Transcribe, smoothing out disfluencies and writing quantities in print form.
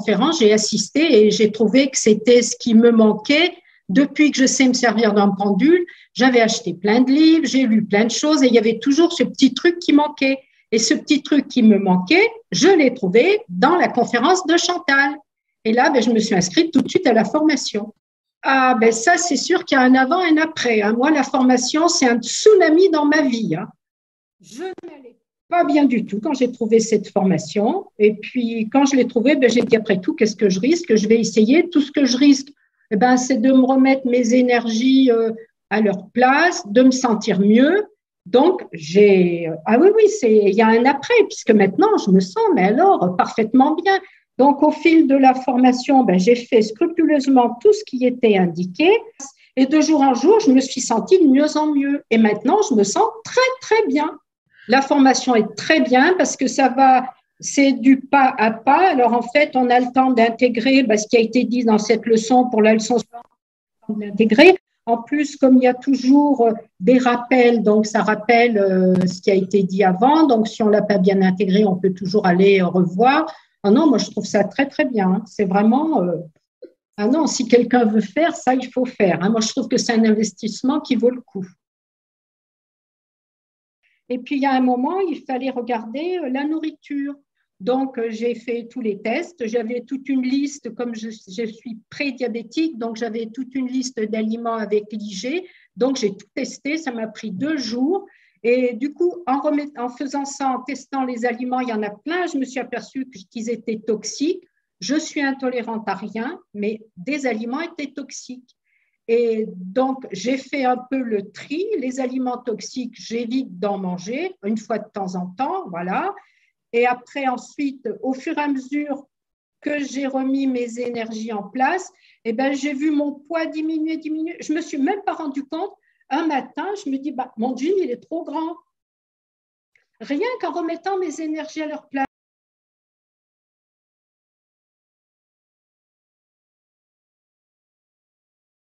conférence, j'ai assisté et j'ai trouvé que c'était ce qui me manquait. Depuis que je sais me servir d'un pendule, j'avais acheté plein de livres, j'ai lu plein de choses et il y avait toujours ce petit truc qui manquait. Et ce petit truc qui me manquait, je l'ai trouvé dans la conférence de Chantal. Et là, je me suis inscrite tout de suite à la formation. Ah, ça, c'est sûr qu'il y a un avant et un après. Hein. Moi, la formation, c'est un tsunami dans ma vie. Hein. Je n'allais pas bien du tout quand j'ai trouvé cette formation. Et puis, quand je l'ai trouvée, j'ai dit après tout, qu'est-ce que je risque? Je vais essayer. Tout ce que je risque, c'est de me remettre mes énergies à leur place, de me sentir mieux. Donc, ah oui, oui, il y a un après, puisque maintenant, je me sens, mais alors, parfaitement bien. Donc, au fil de la formation, j'ai fait scrupuleusement tout ce qui était indiqué. Et de jour en jour, je me suis sentie de mieux en mieux. Et maintenant, je me sens très, très bien. La formation est très bien parce que c'est du pas à pas. Alors, en fait, on a le temps d'intégrer ce qui a été dit dans cette leçon pour la leçon d'intégrer. En plus, comme il y a toujours des rappels, donc ça rappelle ce qui a été dit avant. Donc, si on ne l'a pas bien intégré, on peut toujours aller revoir. Ah non, moi, je trouve ça très, très bien. C'est vraiment… ah non, si quelqu'un veut faire, ça, il faut faire. Hein. Moi, je trouve que c'est un investissement qui vaut le coup. Et puis, il y a un moment, il fallait regarder la nourriture. Donc, j'ai fait tous les tests. J'avais toute une liste, comme je suis prédiabétique, donc j'avais toute une liste d'aliments avec l'IG. Donc, j'ai tout testé. Ça m'a pris 2 jours. Et du coup, en faisant ça, en testant les aliments, il y en a plein, je me suis aperçue qu'ils étaient toxiques. Je suis intolérante à rien, mais des aliments étaient toxiques. Et donc, j'ai fait un peu le tri. Les aliments toxiques, j'évite d'en manger une fois de temps en temps, voilà. Et après, ensuite, au fur et à mesure que j'ai remis mes énergies en place, j'ai vu mon poids diminuer, diminuer. Je ne me suis même pas rendu compte. Un matin, je me dis, mon jean, il est trop grand. Rien qu'en remettant mes énergies à leur place.